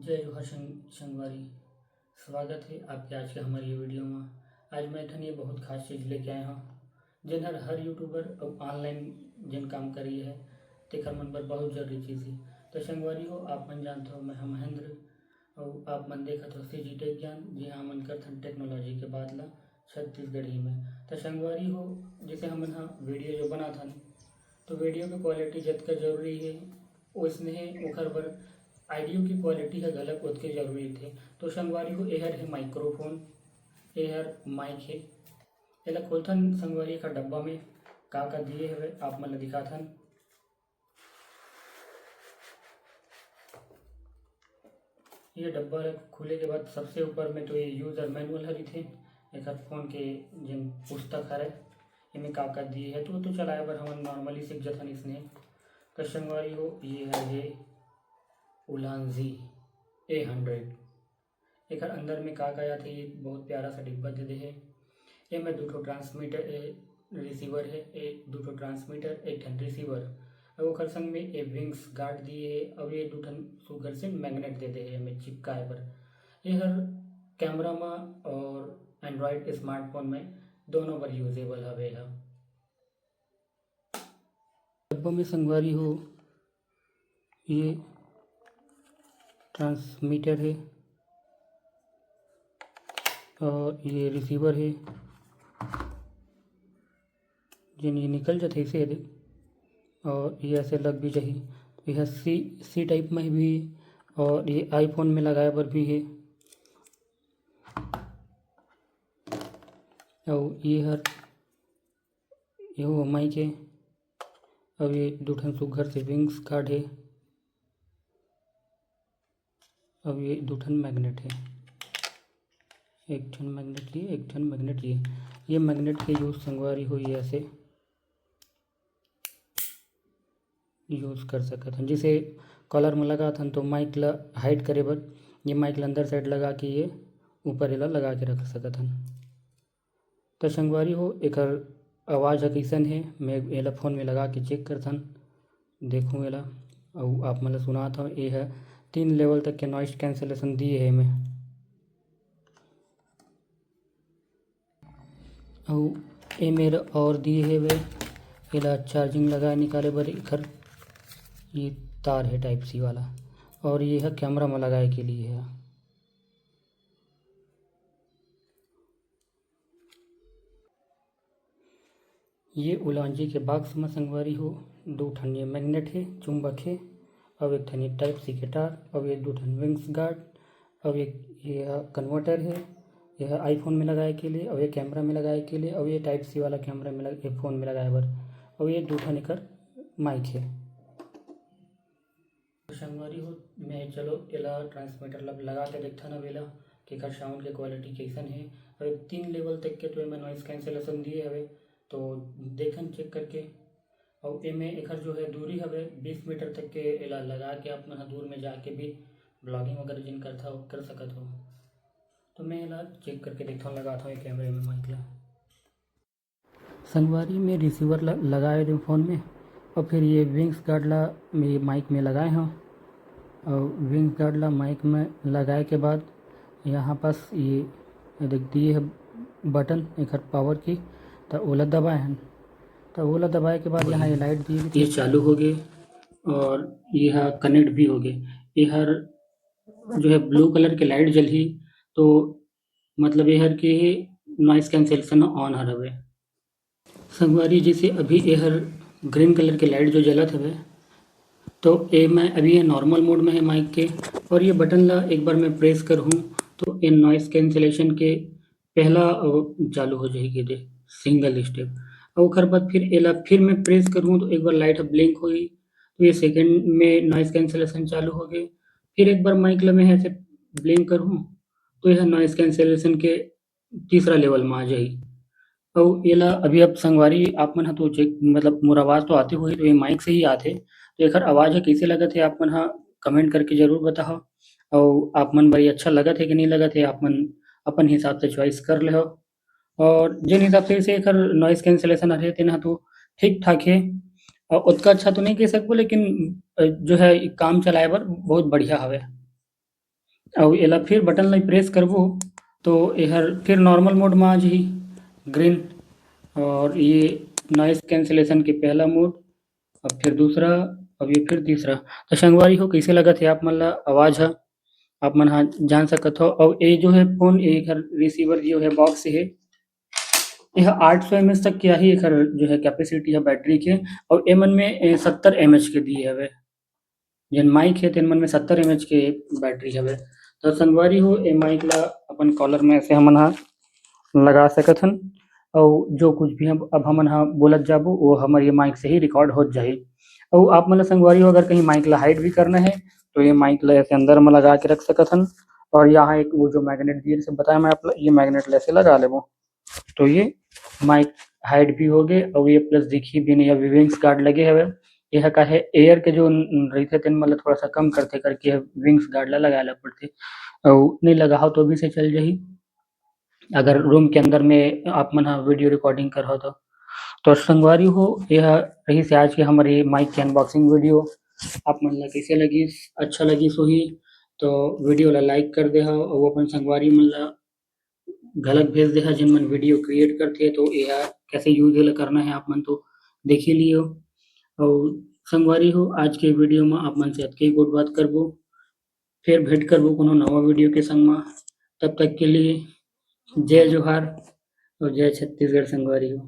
जय जोहार संगवारी। स्वागत है आपके आज के हमारी वीडियो में। आज मैं ठन ये बहुत खास चीज़ लेके आया हूँ जिन हर यूट्यूबर और ऑनलाइन जिन काम करी है तेकर मन पर बहुत जरूरी चीज़ है। तो संगवारी हो आप मन जानते हो मैं हम महेंद्र और आप मन देखत हो सी जी टेक ज्ञान, जी हाँ मन करथन टेक्नोलॉजी के बादला छत्तीसगढ़ी में। तो संगवारी हो जैसे हम वीडियो जो बनाथन तो वीडियो की क्वालिटी जतका जरूरी है उसने ओखर बर ऑडियो की क्वालिटी है गलत ओतके जरूरी थे। तो संगवारी हो एहर है माइक्रोफोन, एहर माइक है। एला खोलथन संगवारी का डब्बा में का दिए हवे आप मन ला दिखाथन। ये डब्बा खुले के बाद सबसे ऊपर में तो ये यूजर मैनुअल हरी थे एक फोन के जिन पुस्तक हरे इनमें का दिए है तो चलाए बर हम नॉर्मली सीख जथन इसने। तो संगवारी हो ये है उलांजी A100। एक अंदर में का आया था ये बहुत प्यारा सा डिब्बा दे है। ये में दो ट्रांसमीटर रिसीवर है, एक दो ट्रांसमीटर एक ठन रिसीवर और ओकर संग में ए विंग्स गार्ड दिए है और ये दो ठन सुगर से मैग्नेट देते हैं हमें चिपकाए पर। ये हर कैमरा में और एंड्रॉयड स्मार्टफोन में दोनों पर यूजेबल हवे है। डब्बा में संगवारी हो ये ट्रांसमीटर है और ये रिसीवर है जिन ये निकल जाते इसे दे और ये ऐसे लग भी चाहिए। तो यह सी टाइप में भी और ये आईफोन में लगाए पर भी है और ये हर ये वो माइक है। अब ये दो ठन सुघर से विंग्स कार्ड है। अब ये दो ठन मैग्नेट है, एक ठन मैग्नेट लिए एक ठन मैग्नेट लिए। ये मैग्नेट के यूज़ संगवारी हुई ऐसे यूज़ कर सकत हन। जिसे कॉलर में लगा थन तो माइक ला हाइड करे बर ये माइक ला अंदर साइड लगा के ये ऊपर एला लगा के रख सकत हन। तो संगवारी हो एकर आवाज़ ह कैसन है मैं एला फ़ोन में लगा के चेक करथन देखूँ एला और आप मतलब सुना था। ये है 3 लेवल तक के नॉइस कैंसलेशन दिए है मैं और ये मेरा और दिए है वे एला चार्जिंग लगा निकाले बर इखर ये तार है टाइप सी वाला और ये है कैमरा में लगाए के लिए है। ये उलांजी के बॉक्स में संगवारी हो दो ठन ये मैग्नेट है चुंबक है और एक ठन ये टाइप सी के तार और ये दो ठन विंग्स गार्ड और एक ये कन्वर्टर है। यह आईफोन में लगाए के लिए और ये कैमरा में लगाए के लिए और ये टाइप सी वाला कैमरा में लगा फ़ोन में लगाए बर और ये दो ठन एकर माइक है। संगवारी हो मैं चलो एला ट्रांसमीटर लगा के देखथन अब एला कि एकर साउंड के क्वालिटी कैसन है और 3 लेवल तक के तो एमे नॉइस कैंसलेशन दिए हवे तो देखन चेक करके। और एमे एकर जो है दूरी हवे 20 मीटर तक के एला लगा के आप मन दूर में जाके भी ब्लॉगिंग वगैरह जिन करता हो कर सकत हो। तो मैं एला चेक करके देखता हूँ लगाता हूँ कैमरे में माइक ला। संगवारी में रिसीवर लगाए थे फ़ोन में और फिर ये विंग्स गार्ड ला मैं माइक में लगाए हैं और विंग्स गार्ड ला माइक में लगाए के बाद यहाँ पास ये देख दिए है बटन एक पावर की तो ओला दबाए हैं। तो ओला दबाए के बाद यहाँ ये लाइट दी ये चालू हो गए और यह कनेक्ट भी हो गए। ये हर जो है ब्लू कलर के लाइट जली तो मतलब ये हर की नॉइस कैंसलेशन ऑन हवे। संगवारी जैसे अभी ये हर ग्रीन कलर के लाइट जो जलत हवे तो ये मैं अभी ये नॉर्मल मोड में है माइक के और ये बटन ला एक बार मैं प्रेस करूँ तो ये नॉइस कैंसलेशन के पहला चालू हो जाएगी दे सिंगल स्टेप और ओकर बाद फिर एला फिर मैं प्रेस करूँ तो एक बार लाइट ब्लिंक हुई तो ये सेकंड में नॉइस कैंसलेशन चालू हो गए। फिर एक बार माइक ला मैं ऐसे ब्लिंक करूँ तो यह नॉइस कैंसलेशन के तीसरा लेवल में आ जाएगी। और एला अभी अब संगवारी आप मन ह तो चेक मतलब मोर आवाज़ तो आते होही तो ये माइक से ही आथे तो एकर आवाज़ ह कैसे लगत है आप मन ह कमेंट करके ज़रूर बताओ और आप मन भाई अच्छा लगत है कि नहीं लगत है आप मन अपन हिसाब से चॉइस कर लेहो। और जिन हिसाब से इसे एकर नॉइस कैंसलेशन रहे तेन ह तो ठीक ठाक है और उतना अच्छा तो नहीं कह सकबो लेकिन जो है काम चलाए बर बहुत बढ़िया हवे। अउ एला फिर बटन ला प्रेस करबो तो एहर फिर नॉर्मल मोड में आ जाही ग्रीन। और ये नॉइज़ कैंसलेशन के पहला मोड, अब फिर दूसरा, अब ये फिर तीसरा। तो संगवारी हो कैसे लगत हे आप मन ला आवाज़ ह आप मन ह जान सकत हो। और ये जो है फ़ोन एकर रिसीवर जो है बॉक्स हे, यह 800 एमएच तक के आही एकर जो है कैपेसिटी है बैटरी के। और ए मन में 70 एमएच के दिए हवे। जेन माइक हे तेन मन में 70 एमएच के बैटरी हवे। तो संगवारी हो ए माइक ला अपन कॉलर में ऐसे हमन ह लगा सकत हन। और जो कुछ भी हम अब हमन ह बोलत जाबो वो हमर ये माइक से ही रिकॉर्ड होत जाही। और आप मन ला संगवारी हो अगर कहीं माइक ला हाइड भी करना है तो ये माइक ला ऐसे अंदर में लगा के रख सकत हन। और यहाँ एक वो जो मैग्नेट दिए जैसे बताया मैं आप ला, ये मैग्नेट ला ऐसे लगा लेबो तो ये माइक हाइड भी होगे। और ये प्लस दिखही भी नहीं। अभी विंग्स गार्ड लगे हवे, यह का है एयर के जो रहिथे तेन मन ला थोड़ा सा कम करथे करके विंग्स गार्ड ला लगाए ला पड़थे। और नहीं लगाओ तो भी से चल जाही अगर रूम के अंदर में आप मन ह वीडियो रिकॉर्डिंग करहो तो संगवारी हो यह रही से आज के हमारे माइक के अनबॉक्सिंग वीडियो। आप मन ला कैसे लगिस, अच्छा लगिस होही तो वीडियो ला लाइक कर देहा। और अपन संगवारी मन ला घलक भेज देहा जिन मन वीडियो क्रिएट करथे तो यह कैसे यूज ला करना है आप मन तो देख ही लियो। और संगवारी हो आज के वीडियो में आप मन से अतके गोट बात करबो, फिर भेंट करबो कोनो नवा वीडियो के संग में। तब तक के लिए जय जोहार और जय छत्तीसगढ़ संगवारी हो।